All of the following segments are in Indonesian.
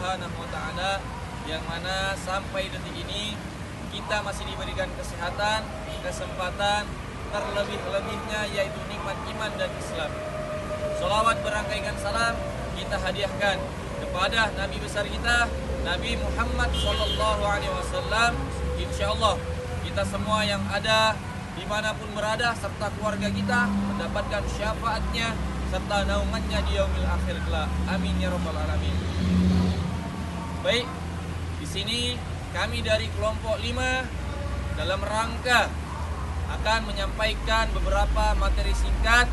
Subhanahu wa taala, yang mana sampai detik ini kita masih diberikan kesehatan, kesempatan, terlebih-lebihnya yaitu nikmat iman dan Islam. Sholawat berangkaikan salam kita hadiahkan kepada Nabi besar kita, Nabi Muhammad Sallallahu Alaihi Wasallam. Insya Allah kita semua yang ada dimanapun berada serta keluarga kita mendapatkan syafaatnya serta naungannya di yaumil akhir kelak. Amin ya rabbal alamin. Baik, di sini kami dari kelompok 5 dalam rangka akan menyampaikan beberapa materi singkat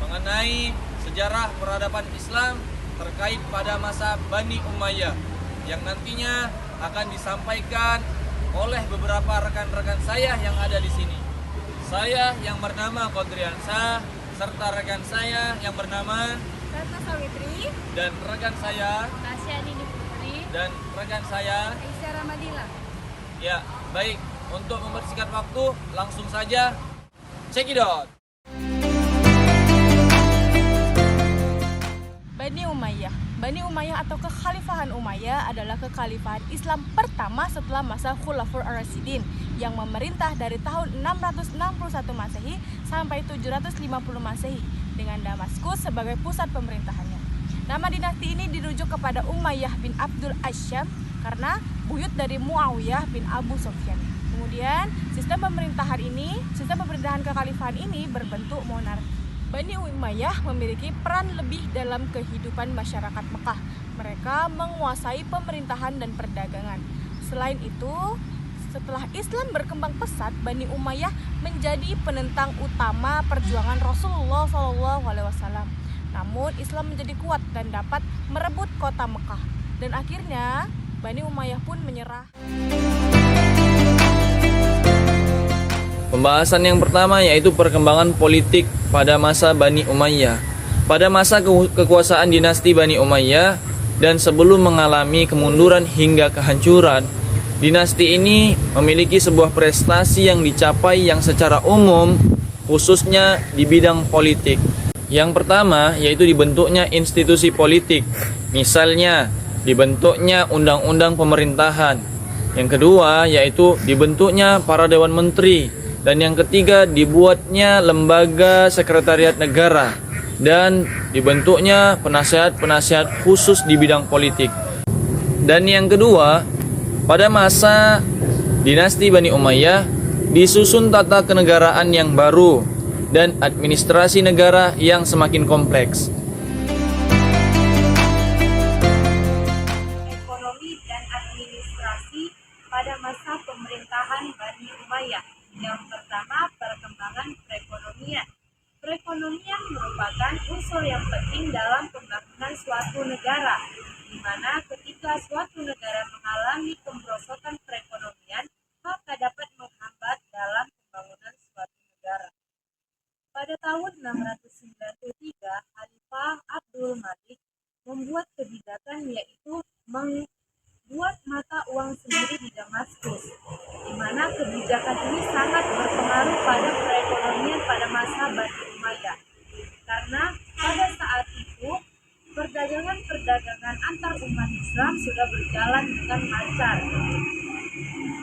mengenai sejarah peradaban Islam terkait pada masa Bani Umayyah yang nantinya akan disampaikan oleh beberapa rekan-rekan saya yang ada di sini. Saya yang bernama Qadriansyah serta rekan saya yang bernama Ratna Sawitri dan rekan saya Tasya Nini Putri dan rekan saya Aisyah Ramadila. ya. Baik, untuk mempersingkat waktu langsung saja check it out. Bani Umayyah. Bani Umayyah atau Kekhalifahan Umayyah adalah kekhalifahan Islam pertama setelah masa Khulafaur Ar-Rasyidin yang memerintah dari tahun 661 Masehi sampai 750 Masehi dengan Damaskus sebagai pusat pemerintahannya. Nama dinasti ini dirujuk kepada Umayyah bin Abdul Asyam karena buyut dari Muawiyah bin Abu Sufyan. Kemudian sistem pemerintahan kekhalifahan ini berbentuk monarki. Bani Umayyah memiliki peran lebih dalam kehidupan masyarakat Mekah. Mereka menguasai pemerintahan dan perdagangan. Selain itu, setelah Islam berkembang pesat, Bani Umayyah menjadi penentang utama perjuangan Rasulullah SAW. Namun Islam menjadi kuat dan dapat merebut kota Mekah. Dan akhirnya Bani Umayyah pun menyerah. Pembahasan yang pertama yaitu perkembangan politik pada masa Bani Umayyah. Pada masa kekuasaan dinasti Bani Umayyah dan sebelum mengalami kemunduran hingga kehancuran, dinasti ini memiliki sebuah prestasi yang dicapai yang secara umum khususnya di bidang politik. Yang pertama yaitu dibentuknya institusi politik, misalnya dibentuknya undang-undang pemerintahan. Yang kedua yaitu dibentuknya para dewan menteri. Dan yang ketiga dibuatnya lembaga sekretariat negara dan dibentuknya penasihat-penasihat khusus di bidang politik. Dan yang kedua, pada masa dinasti Bani Umayyah disusun tata kenegaraan yang baru dan administrasi negara yang semakin kompleks. Ekonomi dan administrasi pada masa pemerintahan Bani Umayyah. Yang pertama, perkembangan perekonomian. Perekonomian merupakan unsur yang penting dalam pembangunan suatu negara, di mana ketika suatu negara mengalami kemerosotan perekonomian, maka dapat menghambat dalam pembangunan suatu negara. Pada tahun 693, Khalifah Abdul Malik membuat kebijakan yaitu membuat mata uang sendiri di Damaskus, di mana kebijakan ini sangat berpengaruh pada perekonomian pada masa Bani Umayyah. Karena pada saat itu perdagangan antar umat Islam sudah berjalan dengan lancar.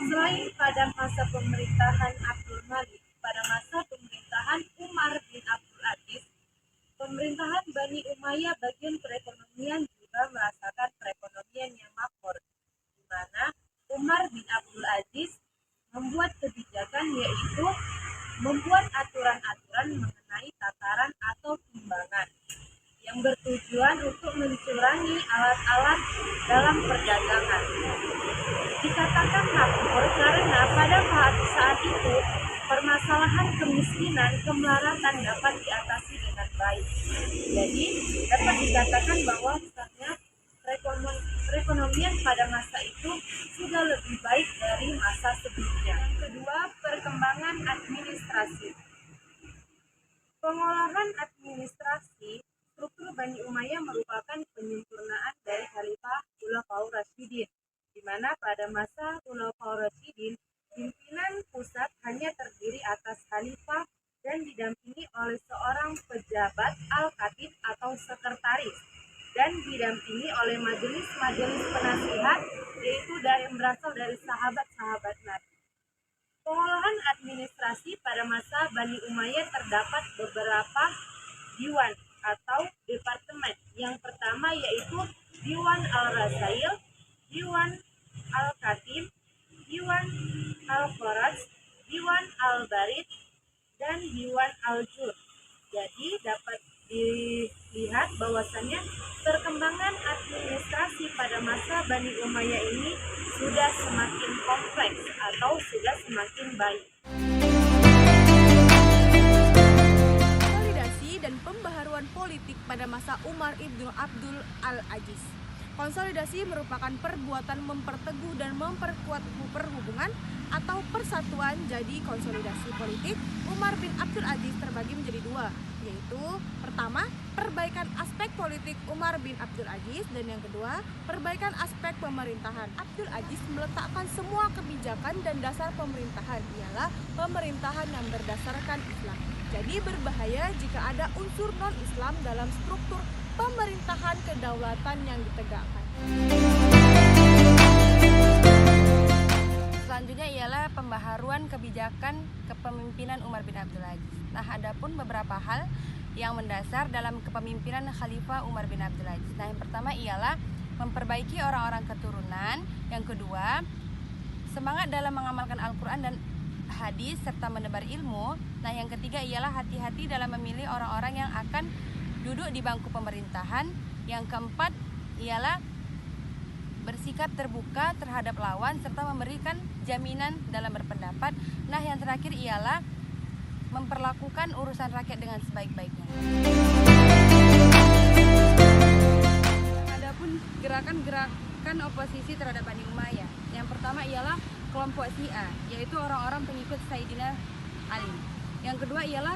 Selain pada masa pemerintahan Abdul Malik, pada masa pemerintahan Umar bin Abdul Aziz, pemerintahan Bani Umayyah bagian perekonomian juga merasakan perekonomian yang makmur, di mana Umar bin Abdul Aziz membuat kebijakan yaitu membuat aturan-aturan mengenai tataran atau timbangan yang bertujuan untuk mencurangi alat-alat dalam perdagangan. Dikatakan makmur karena pada saat itu permasalahan kemiskinan, kemelaratan dapat diatasi dengan baik. Jadi dapat dikatakan bahwa misalnya perekonomian pada masa itu sudah lebih baik dari masa sebelumnya. Yang kedua, perkembangan administrasi. Pengolahan administrasi, struktur Bani Umayyah merupakan penyempurnaan dari Khalifah Khulafaur Rasyidin, di mana pada masa Khulafaur Rasyidin, pimpinan pusat hanya terdiri atas khalifah dan didampingi oleh seorang pejabat al-khatib atau sekretaris, dan didampingi oleh majelis majelis penasihat, yaitu yang berasal dari sahabat-sahabat Nabi. Pengolahan administrasi pada masa Bani Umayyah terdapat beberapa diwan atau departemen. Yang pertama yaitu Diwan Al-Rasail, Diwan Al-Katib, Diwan Al-Kharaj, Diwan Al-Barid, dan Diwan Al-Jur. Jadi dapat dilihat bahwasannya perkembangan administrasi pada masa Bani Umayyah ini sudah semakin kompleks atau sudah semakin baik. Konsolidasi dan pembaharuan politik pada masa Umar ibn Abdul al-Aziz. Konsolidasi merupakan perbuatan memperteguh dan memperkuat perhubungan atau persatuan. Jadi konsolidasi politik Umar bin Abdul Aziz terbagi menjadi dua, yaitu pertama, perbaikan aspek politik Umar bin Abdul Aziz, dan yang kedua, perbaikan aspek pemerintahan. Abdul Aziz meletakkan semua kebijakan dan dasar pemerintahan ialah pemerintahan yang berdasarkan Islam. Jadi berbahaya jika ada unsur non-Islam dalam struktur pemerintahan kedaulatan yang ditegakkan. Selanjutnya ialah pembaharuan kebijakan kepemimpinan Umar bin Abdul Aziz. Nah, adapun beberapa hal yang mendasar dalam kepemimpinan Khalifah Umar bin Abdul Aziz. Nah, yang pertama ialah memperbaiki orang-orang keturunan. Yang kedua, semangat dalam mengamalkan Al-Quran dan hadis serta menebar ilmu. Nah, yang ketiga ialah hati-hati dalam memilih orang-orang yang akan duduk di bangku pemerintahan. Yang keempat ialah bersikap terbuka terhadap lawan serta memberikan jaminan dalam berpendapat. Nah, yang terakhir ialah memperlakukan urusan rakyat dengan sebaik-baiknya. Adapun gerakan oposisi terhadap Bani Umayyah. Yang pertama ialah kelompok Syiah, yaitu orang-orang pengikut Sayyidina Ali. Yang kedua ialah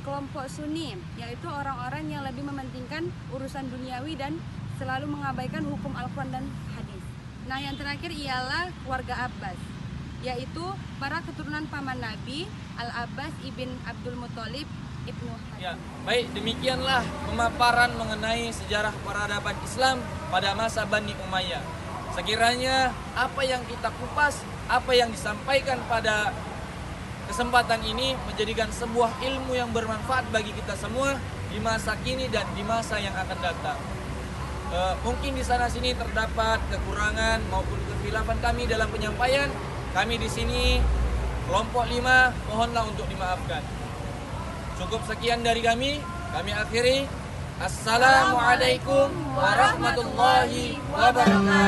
kelompok Sunni, yaitu orang-orang yang lebih mementingkan urusan duniawi dan selalu mengabaikan hukum Al-Quran dan hadis. Nah, yang terakhir ialah keluarga Abbas, yaitu para keturunan paman Nabi, Al-Abbas ibn Abdul Muthalib ibnu Hashim. Ya, baik, demikianlah pemaparan mengenai sejarah peradaban Islam pada masa Bani Umayyah. Sekiranya apa yang kita kupas, apa yang disampaikan pada kesempatan ini menjadikan sebuah ilmu yang bermanfaat bagi kita semua di masa kini dan di masa yang akan datang. Mungkin di sana sini terdapat kekurangan maupun kekhilafan kami dalam penyampaian. Kami di sini kelompok 5 mohonlah untuk dimaafkan. Cukup sekian dari kami akhiri. Assalamualaikum warahmatullahi wabarakatuh.